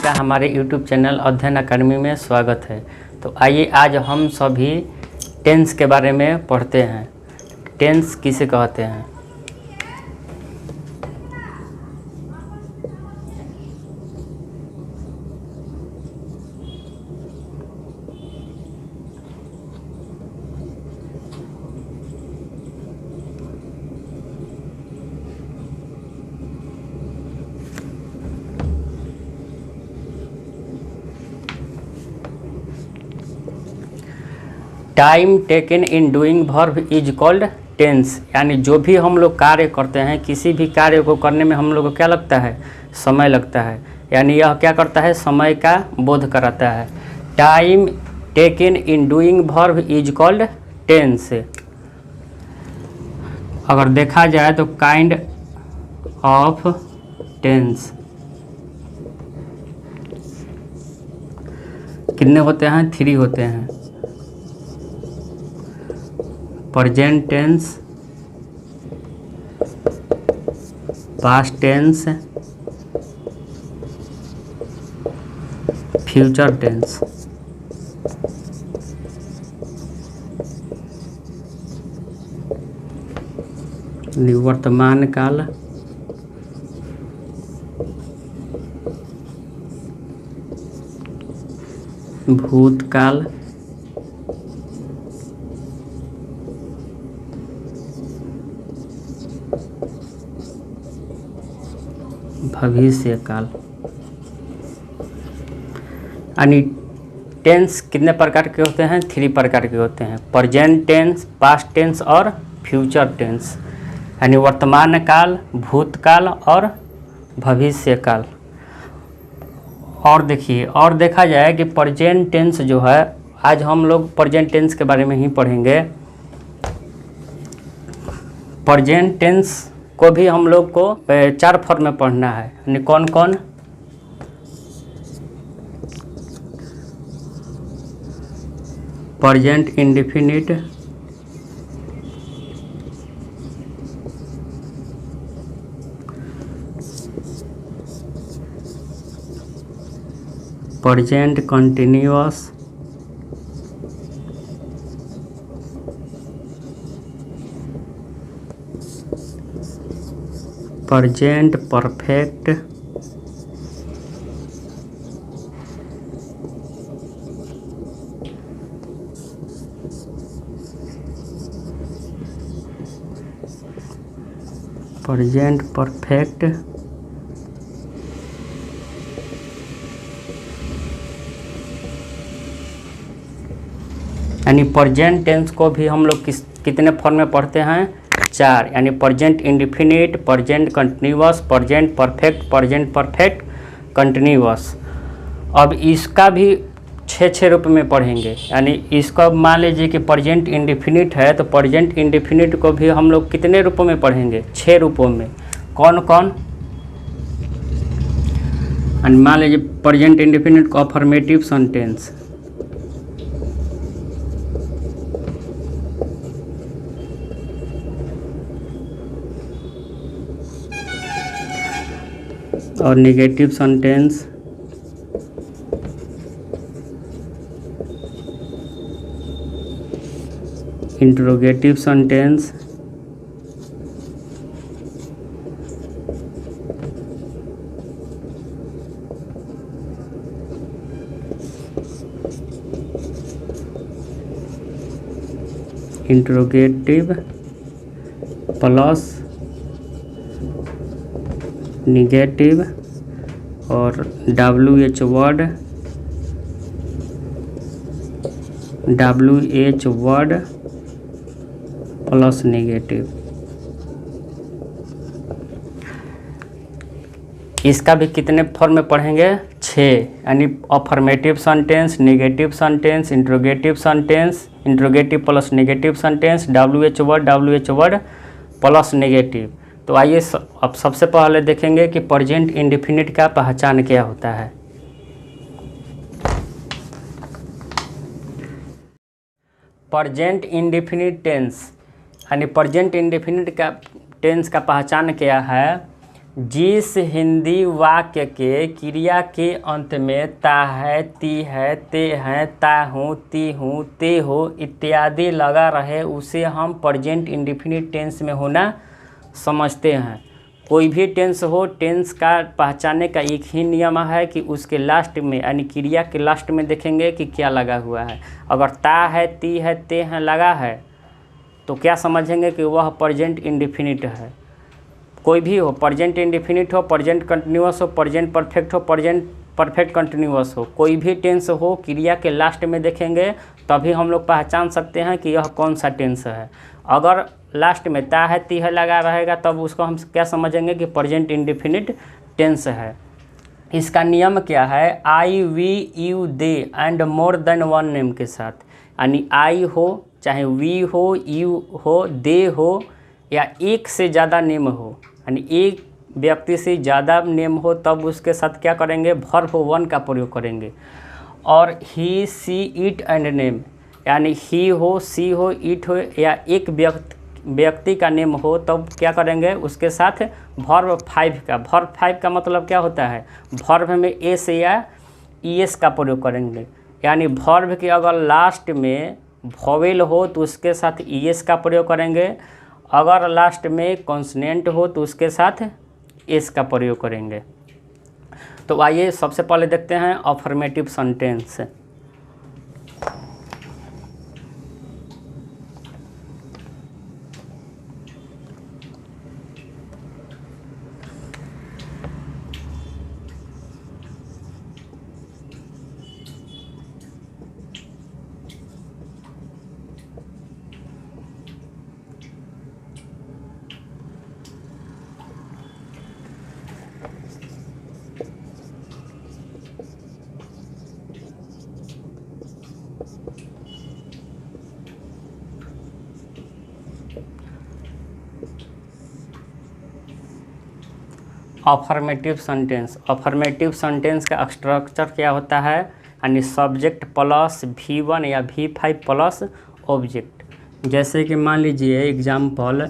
का हमारे YouTube channel अध्ययन अकादमी में स्वागत है। तो आइए आज हम सभी टेंस के बारे में पढ़ते हैं। टेंस किसे कहते हैं? Time taken in doing verb is called tense. यानी जो भी हम लोग कार्य करते हैं, किसी भी कार्य को करने में हम लोग को क्या लगता है? समय लगता है। यानी यह क्या करता है? समय का बोध कराता है। Time taken in doing verb is called tense. अगर देखा जाए तो काइंड ऑफ टेंस कितने होते हैं? 3 होते हैं। Present tense, past tense, future tense. वर्तमान काल, भूतकाल, भविष्य काल। यानी टेंस कितने प्रकार के होते हैं? 3 प्रकार के होते हैं। प्रेजेंट टेंस, पास्ट टेंस और फ्यूचर टेंस। यानी वर्तमान काल, भूतकाल और भविष्य काल। और देखिए, और देखा जाए कि प्रेजेंट टेंस जो है, आज हम लोग प्रेजेंट टेंस के बारे में ही पढ़ेंगे। प्रेजेंट टेंस को भी हम लोग को 4 फॉर्म में पढ़ना है। यानी कौन कौन? Present indefinite, present continuous, present perfect, present perfect, यानी प्रेजेंट टेंस को भी हम लोग कितने फॉर्म में पढ़ते हैं? 4। यानी present indefinite, present continuous, present perfect, continuous. अब इसका भी 6 रूप में पढ़ेंगे। यानी इसको मान लीजिए कि प्रेजेंट इंडेफिनिट है, तो प्रेजेंट इंडेफिनिट को भी हम लोग कितने रूपों में पढ़ेंगे? 6 रूपों में। कौन कौन? मान लीजिए प्रेजेंट इंडेफिनिट को अफर्मेटिव सेंटेंस, और negative sentence, interrogative sentence, interrogative plus negative, और WH वर्ड प्लस नेगेटिव। इसका भी कितने फॉर्म में पढ़ेंगे? 6। यानी affirmative sentence, negative sentence, interrogative sentence, interrogative plus negative sentence, WH word plus negative. तो आइए अब सबसे पहले देखेंगे कि प्रेजेंट इंडेफिनिट का पहचान क्या होता है। प्रेजेंट इंडेफिनिट टेंस, यानी प्रेजेंट इंडेफिनिट का टेंस का पहचान क्या है? जिस हिंदी वाक्य के क्रिया के अंत में ता है, ती है, ते हैं, ता हूँ, ती हूँ, ते हो इत्यादि लगा रहे उसे हम प्रेजेंट इंडेफिनिट टेंस में होना समझते हैं। कोई भी टेंस हो, टेंस का पहचानने का एक ही नियम है कि उसके लास्ट में यानी क्रिया के लास्ट में देखेंगे कि क्या लगा हुआ है। अगर ता है, ती है, ते हैं लगा है तो क्या समझेंगे कि वह प्रेजेंट इंडेफिनिट है। कोई भी हो, प्रेजेंट इंडेफिनिट हो, प्रेजेंट कंटिन्यूअस हो, प्रेजेंट परफेक्ट हो, प्रेजेंट परफेक्ट कंटिन्यूअस हो, कोई भी टेंस हो, क्रिया के लास्ट में देखेंगे तभी हम लोग पहचान सकते हैं कि यह कौन सा टेंस है। अगर लास्ट में ता है, ती है लगा रहेगा तब उसको हम क्या समझेंगे कि प्रेजेंट इंडेफिनिट टेंस है। इसका नियम क्या है? I, we, you, they and more than one name के साथ, यानी आई हो, चाहे वी हो, यू हो, दे हो या एक से ज़्यादा नेम हो, यानी एक व्यक्ति से ज़्यादा नेम हो तब उसके साथ क्या करेंगे? वर्ब वन का प्रयोग करेंगे। और ही, सी, इट एंड नेम, यानी ही हो, सी हो, इट हो या एक व्यक्ति का नेम हो तब क्या करेंगे? उसके साथ वर्ब फाइव का। वर्ब फाइव का मतलब क्या होता है? वर्ब में एस या ईएस का प्रयोग करेंगे, यानी वर्ब के अगर लास्ट में वोवेल हो तो उसके साथ ईएस का प्रयोग करेंगे, अगर लास्ट में कॉन्सोनेंट हो तो उसके साथ एस का प्रयोग करेंगे। तो आइए सबसे पहले देखते हैं affirmative sentence. Affirmative sentence. Affirmative sentence का स्ट्रक्चर क्या होता है? यानी सब्जेक्ट प्लस V1 या V5 प्लस ऑब्जेक्ट। जैसे कि मान लीजिए एग्जाम्पल,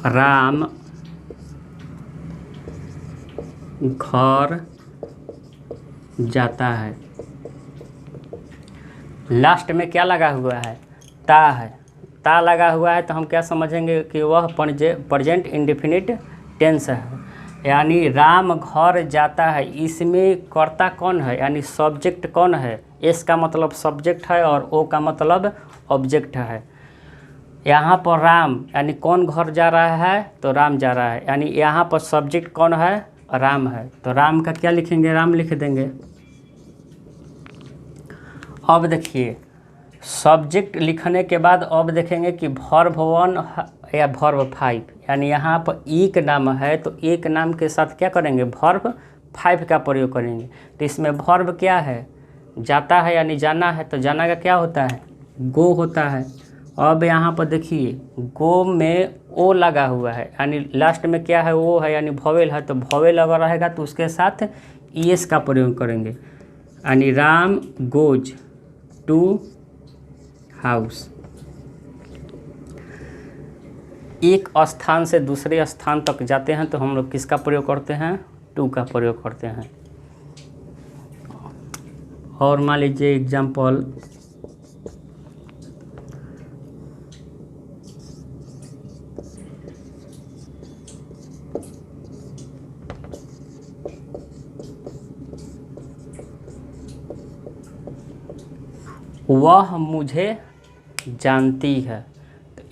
राम घर जाता है, लास्ट में क्या लगा हुआ है? ता है। ता लगा हुआ है तो हम क्या समझेंगे कि वह प्रेजेंट इंडेफिनिट टेंस है, यानी राम घर जाता है। इसमें कर्ता कौन है, यानी सब्जेक्ट कौन है? एस का मतलब सब्जेक्ट है और ओ का मतलब ऑब्जेक्ट है। यहाँ पर राम यानी कौन घर जा रहा है? तो राम जा रहा है, यानी यहाँ पर सब्जेक्ट कौन है? राम है। तो राम का क्या लिखेंगे? राम लिख देंगे। अब देखिए सब्जेक्ट लिखने के बाद अब देखेंगे कि वर्ब वन या वर्ब फाइव, यानी यहाँ पर एक नाम है तो एक नाम के साथ क्या करेंगे? वर्ब फाइव का प्रयोग करेंगे। तो इसमें वर्ब क्या है? जाता है यानी जाना है, तो जाना का क्या होता है? गो होता है। अब यहाँ पर देखिए गो में ओ लगा हुआ है, यानी लास्ट में क्या है? वो है, यानी वोवेल है। तो वोवेल अगर रहेगा तो उसके साथ ईएस का प्रयोग करेंगे, यानी राम गोज टू हाउस। एक स्थान से दूसरे स्थान तक जाते हैं तो हम लोग किसका प्रयोग करते हैं? टू का प्रयोग करते हैं। और मान लीजिए एग्जाम्पल, वह मुझे जानती है।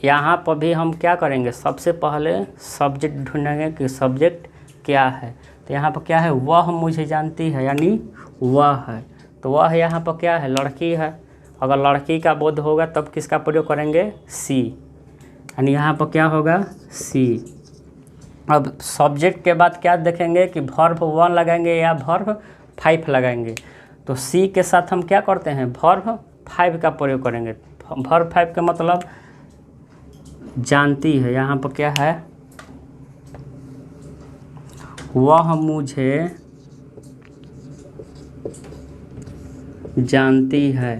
यहाँ पर भी हम क्या करेंगे? सबसे पहले सब्जेक्ट ढूंढेंगे कि सब्जेक्ट क्या है। तो यहाँ पर क्या है? वह मुझे जानती है, यानी वह है। तो वह यहाँ पर क्या है? लड़की है। अगर लड़की का बोध होगा तब किसका प्रयोग करेंगे? सी, यानी यहाँ पर क्या होगा? सी। अब सब्जेक्ट के बाद क्या देखेंगे कि वर्ब वन लगाएंगे या वर्ब फाइव लगाएंगे। तो सी के साथ हम क्या करते हैं? वर्ब फाइव का प्रयोग करेंगे। वर्ब फाइव का मतलब जानती है। यहाँ पर क्या है? वह मुझे जानती है।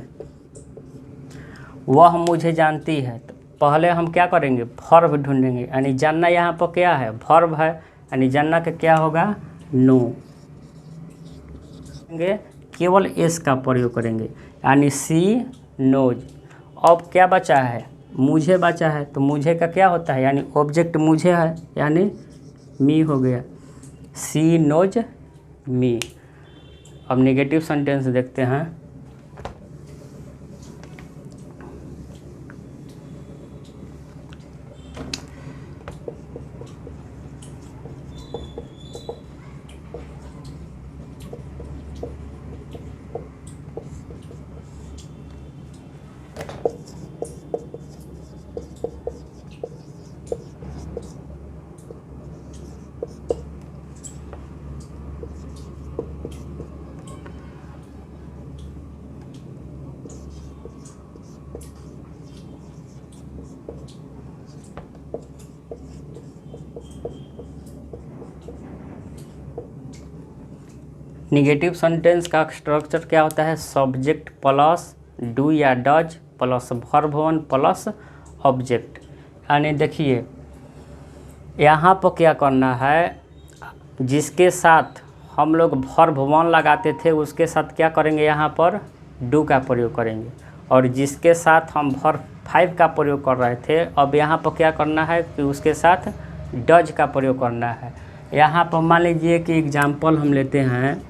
वह मुझे जानती है। तो पहले हम क्या करेंगे, वर्ब ढूंढेंगे, यानी जानना यहाँ पर क्या है, वर्ब है, यानी जानना का क्या होगा, नो। केवल एस का प्रयोग करेंगे, यानी सी नोज। अब क्या बचा है, मुझे बचा है, तो मुझे का क्या होता है, यानी ऑब्जेक्ट मुझे है, यानी मी हो गया, सी नोज मी। अब नेगेटिव सेंटेंस देखते हैं। निगेटिव सेंटेंस का स्ट्रक्चर क्या होता है, सब्जेक्ट प्लस डू या does plus verb one plus object. यानी देखिए यहाँ पर क्या करना है, जिसके साथ हम लोग वर्ब वन लगाते थे उसके साथ क्या करेंगे, यहाँ पर डू का प्रयोग करेंगे, और जिसके साथ हम वर्ब फाइव का प्रयोग कर रहे थे अब यहाँ पर क्या करना है कि उसके साथ डज का प्रयोग करना है। यहाँ पर मान लीजिए कि एग्जाम्पल हम लेते हैं,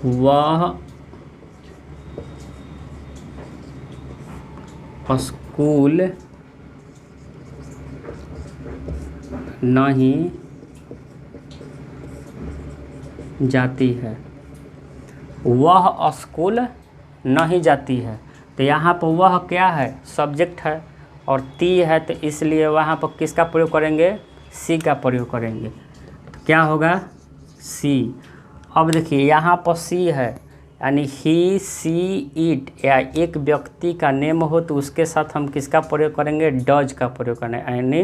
वह स्कूल नहीं जाती है, वह स्कूल नहीं जाती है। तो यहाँ पर वह क्या है, सब्जेक्ट है, और ती है, तो इसलिए वहाँ पर किसका प्रयोग करेंगे, सी का प्रयोग करेंगे। तो क्या होगा, सी। अब देखिए यहाँ पर सी है, यानी ही सी इट, या एक व्यक्ति का नेम हो तो उसके साथ हम किसका प्रयोग करेंगे, डज का प्रयोग करेंगे, यानी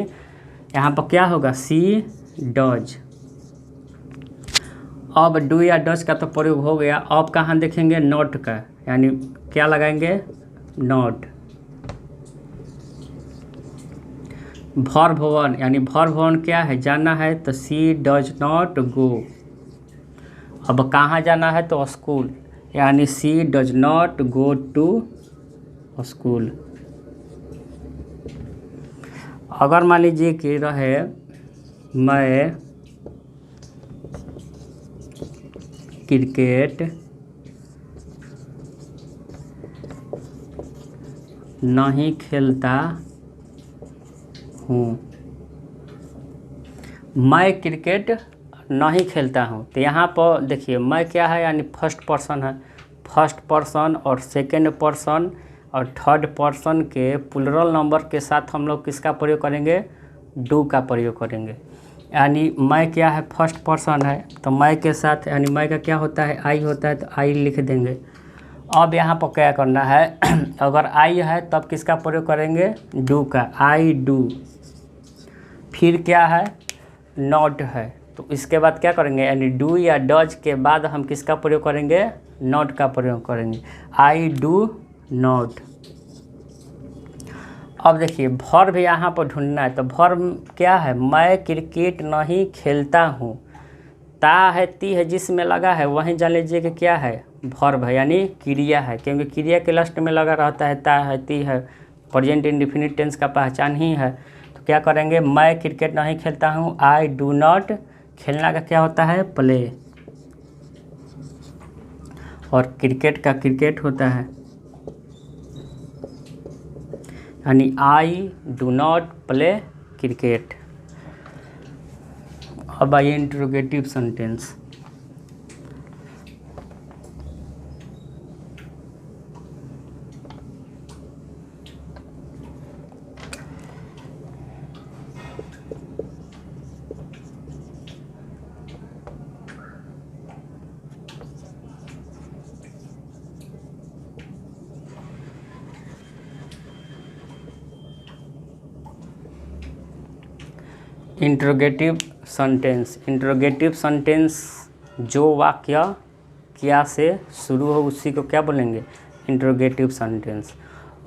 यहाँ पर क्या होगा, सी डज। अब डू या डज का तो प्रयोग हो गया, अब कहाँ देखेंगे, नॉट का, यानी क्या लगाएंगे, नॉट। वर्ब वन, यानी वर्ब वन क्या है, जाना है, तो सी डज नॉट गो। अब कहाँ जाना है, तो स्कूल, यानी she does not go to school. अगर मान लीजिए कि रहे, मैं क्रिकेट नहीं खेलता हूँ, मैं क्रिकेट नहीं खेलता हूँ। तो यहाँ पर देखिए मैं क्या है, यानी फर्स्ट पर्सन है, फर्स्ट पर्सन और सेकंड पर्सन और थर्ड पर्सन के प्लुरल नंबर के साथ हम लोग किसका प्रयोग करेंगे, डू का प्रयोग करेंगे। यानी मैं क्या है, फर्स्ट पर्सन है, तो मैं के साथ, यानी मैं का क्या होता है, आई होता है, तो आई लिख देंगे। अब यहाँ पर क्या करना है अगर आई है तब किसका प्रयोग करेंगे, डू का, आई डू। फिर क्या है, नॉट है, तो इसके बाद क्या करेंगे, यानी डू या डज के बाद हम किसका प्रयोग करेंगे, नॉट का प्रयोग करेंगे, आई डू नॉट। अब देखिए वर्ब यहाँ पर ढूंढना है, तो वर्ब क्या है, मैं क्रिकेट नहीं खेलता हूँ। ता है, ती है, जिसमें लगा है वहीं जान लीजिए कि क्या है, वर्ब है, यानी क्रिया है, क्योंकि क्रिया के लास्ट में लगा रहता है, ता है, ती है, प्रेजेंट इंडेफिनिट टेंस का पहचान ही है। तो क्या करेंगे, मैं क्रिकेट नहीं खेलता हूँ, आई डू नॉट, खेलना का क्या होता है, प्ले, और क्रिकेट का क्रिकेट होता है, यानी I do not play cricket. अब आइए interrogative sentence. Interrogative sentence, interrogative sentence जो वाक्य क्या से शुरू हो उसी को क्या बोलेंगे, इंट्रोगेटिव सेंटेंस।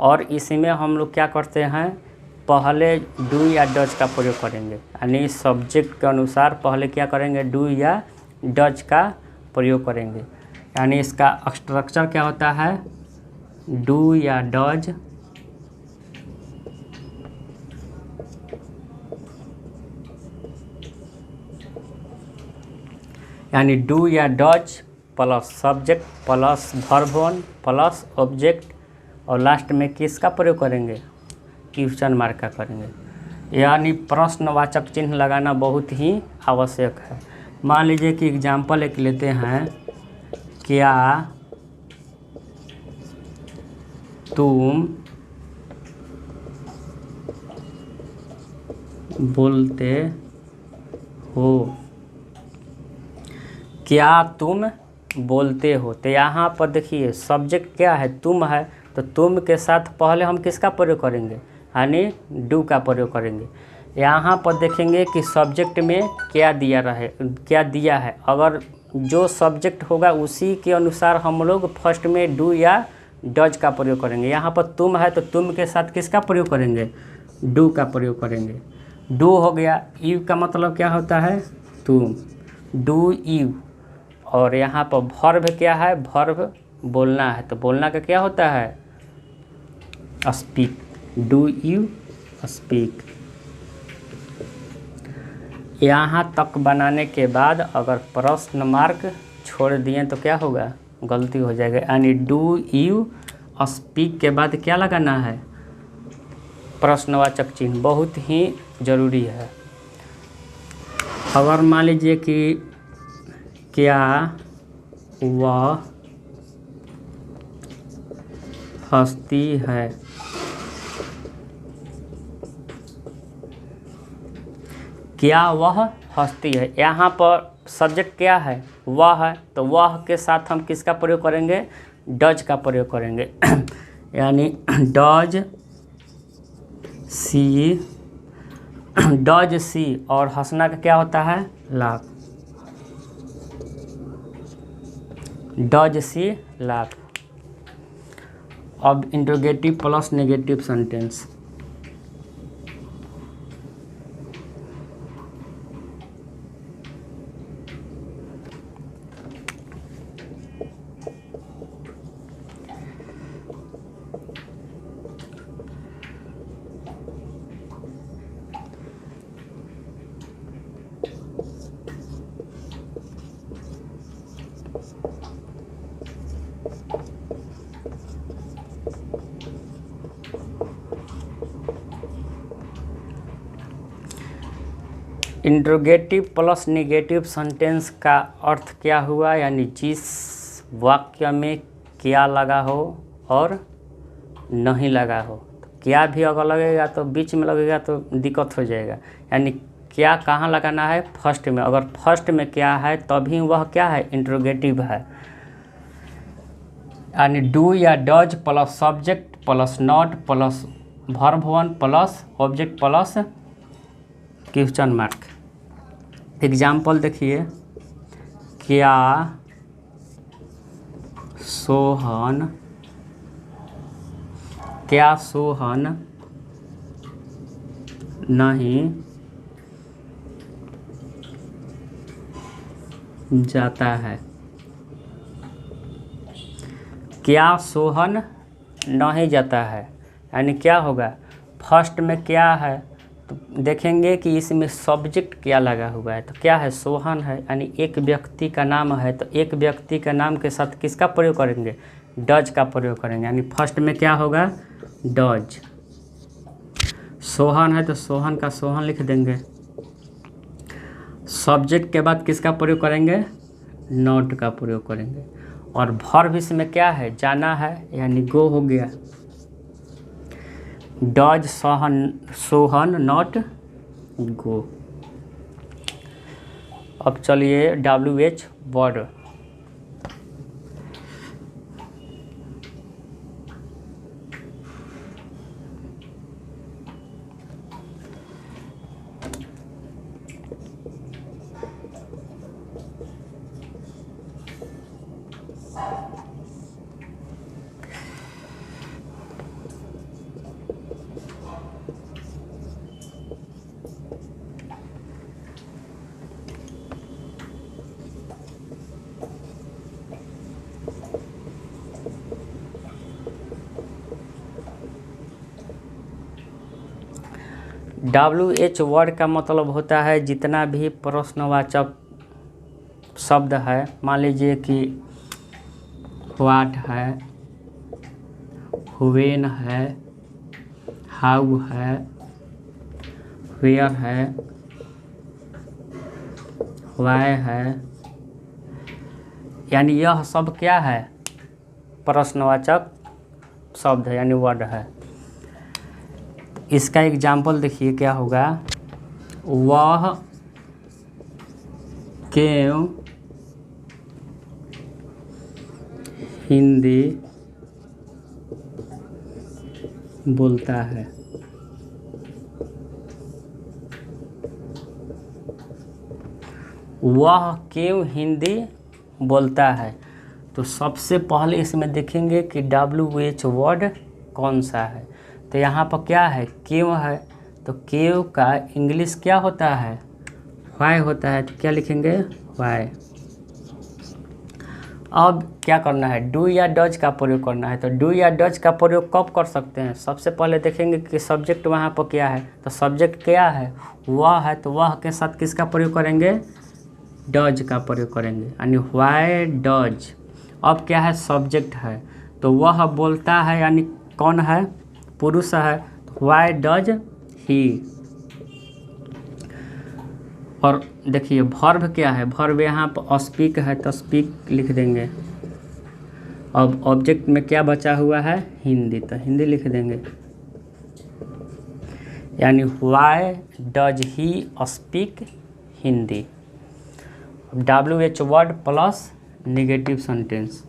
और इसमें हम लोग क्या करते हैं, पहले डू या डज का प्रयोग करेंगे, यानी सब्जेक्ट के अनुसार पहले क्या करेंगे, डू या डज का प्रयोग करेंगे। यानी इसका स्ट्रक्चर क्या होता है, डू या डज, यानी डू या does plus subject plus verb one plus object, और लास्ट में किसका प्रयोग करेंगे, क्वेश्चन मार्क का करेंगे। यानी प्रश्नवाचक चिन्ह लगाना बहुत ही आवश्यक है। मान लीजिए कि एग्जाम्पल एक लेते हैं, क्या तुम बोलते हो, क्या तुम बोलते हो। तो यहाँ पर देखिए सब्जेक्ट क्या है, तुम है, तो तुम के साथ पहले हम किसका प्रयोग करेंगे, यानी डू का प्रयोग करेंगे। यहाँ पर देखेंगे कि सब्जेक्ट में क्या दिया है, अगर जो सब्जेक्ट होगा उसी के अनुसार हम लोग फर्स्ट में डू या डज का प्रयोग करेंगे। यहाँ पर तुम है तो तुम के साथ किसका प्रयोग करेंगे, डू का प्रयोग करेंगे। डू हो गया, यू का मतलब क्या होता है, तुम, डू यू। और यहाँ पर वर्ब क्या है, वर्ब बोलना है, तो बोलना का क्या होता है, स्पीक, डू यू स्पीक। यहाँ तक बनाने के बाद अगर प्रश्न मार्क छोड़ दिए तो क्या होगा, गलती हो जाएगा। यानी डू यू स्पीक के बाद क्या लगाना है, प्रश्नवाचक चिन्ह, बहुत ही ज़रूरी है। अगर मान लीजिए कि क्या वह हंसती है, क्या वह हंसती है, यहाँ पर सब्जेक्ट क्या है, वह है, तो वह के साथ हम किसका प्रयोग करेंगे, डज का प्रयोग करेंगे। यानी डज सी, और हंसना का क्या होता है, लाफ, डज सी लाफ। अब interrogative plus negative sentence. Interrogative plus negative sentence का अर्थ क्या हुआ, यानी जिस वाक्य में क्या लगा हो और नहीं लगा हो। तो क्या भी अगर लगेगा तो बीच में लगेगा तो दिक्कत हो जाएगा। यानी क्या कहाँ लगाना है, फर्स्ट में, अगर फर्स्ट में क्या है तभी वह क्या है, इंट्रोगेटिव है। यानी डू या does plus subject plus not plus verb one plus object plus question mark. Example देखिए, क्या सोहन नहीं जाता है, क्या सोहन नहीं जाता है। यानी क्या होगा, फर्स्ट में क्या है तो देखेंगे कि इसमें सब्जेक्ट क्या लगा हुआ है, तो क्या है, सोहन है, यानी एक व्यक्ति का नाम है, तो एक व्यक्ति का नाम के साथ किसका प्रयोग करेंगे, डज का प्रयोग करेंगे। यानी फर्स्ट में क्या होगा, डज। सोहन है तो सोहन का सोहन लिख देंगे। सब्जेक्ट के बाद किसका प्रयोग करेंगे, नॉट का प्रयोग करेंगे। और वर्ब इसमें क्या है, जाना है, यानी गो हो गया। Does Sohan not go. अब चलिए WH वर्ड। WH वर्ड का मतलब होता है जितना भी प्रश्नवाचक शब्द है, मान लीजिए कि व्हाट है, व्हेन है, हाउ है, वेयर है, व्हाई है, यानी यह सब क्या है, प्रश्नवाचक शब्द है यानी वर्ड है। इसका एग्जाम्पल देखिए क्या होगा, वह क्यों हिंदी बोलता है। वह क्यों हिंदी बोलता है, तो सबसे पहले इसमें देखेंगे कि WH वर्ड कौन सा है। तो यहाँ पर क्या है, क्यों है, तो क्यों का इंग्लिश क्या होता है, वाई होता है, तो क्या लिखेंगे, वाई। अब क्या करना है, डू या डज का प्रयोग करना है। तो डू या डज का प्रयोग कब कर सकते हैं, सबसे पहले देखेंगे कि सब्जेक्ट वहाँ पर क्या है। तो सब्जेक्ट क्या है, वह है, तो वह के साथ किसका प्रयोग करेंगे, डज का प्रयोग करेंगे, यानी व्हाई डज। अब क्या है, सब्जेक्ट है, तो वह बोलता है यानी कौन है, पुरुष है, तो व्हाई डज ही। और देखिए वर्ब क्या है, वर्ब यहाँ पर स्पीक है, तो स्पीक लिख देंगे। अब ऑब्जेक्ट में क्या बचा हुआ है, हिंदी, तो हिंदी लिख देंगे, यानी why does he speak Hindi. WH word plus negative sentence.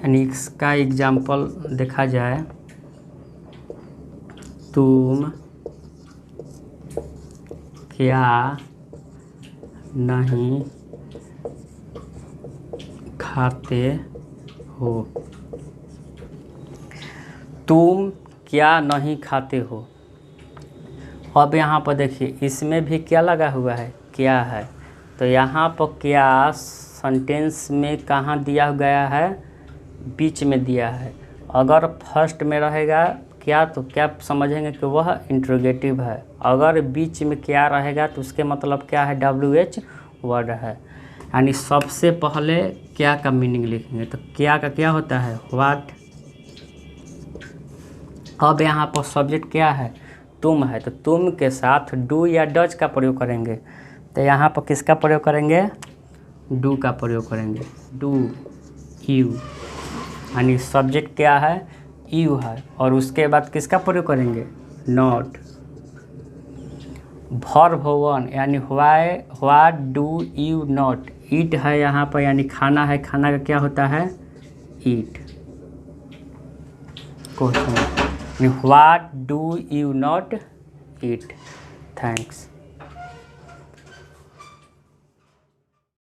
यानी इसका एग्जाम्पल देखा जाए, तुम क्या नहीं खाते हो, तुम क्या नहीं खाते हो। अब यहाँ पर देखिए इसमें भी क्या लगा हुआ है, क्या है, तो यहाँ पर क्या सेंटेंस में कहाँ दिया गया है, बीच में दिया है। अगर फर्स्ट में रहेगा क्या, तो क्या समझेंगे कि वह इंट्रोगेटिव है। अगर बीच में क्या रहेगा तो उसके मतलब क्या है, WH वर्ड है। यानी सबसे पहले क्या का मीनिंग लिखेंगे, तो क्या का क्या होता है, व्हाट। अब यहाँ पर सब्जेक्ट क्या है, तुम है, तो तुम के साथ डू या डज का प्रयोग करेंगे। तो यहाँ पर किसका प्रयोग करेंगे, डू का प्रयोग करेंगे, डू यू, यानी सब्जेक्ट क्या है, यू है, और उसके बाद किसका प्रयोग करेंगे, नॉट। वर्ब 1 यानी why what do you not, eat है यहाँ पर यानी खाना है, खाना का क्या होता है, eat. Question, what do you not eat. Thanks.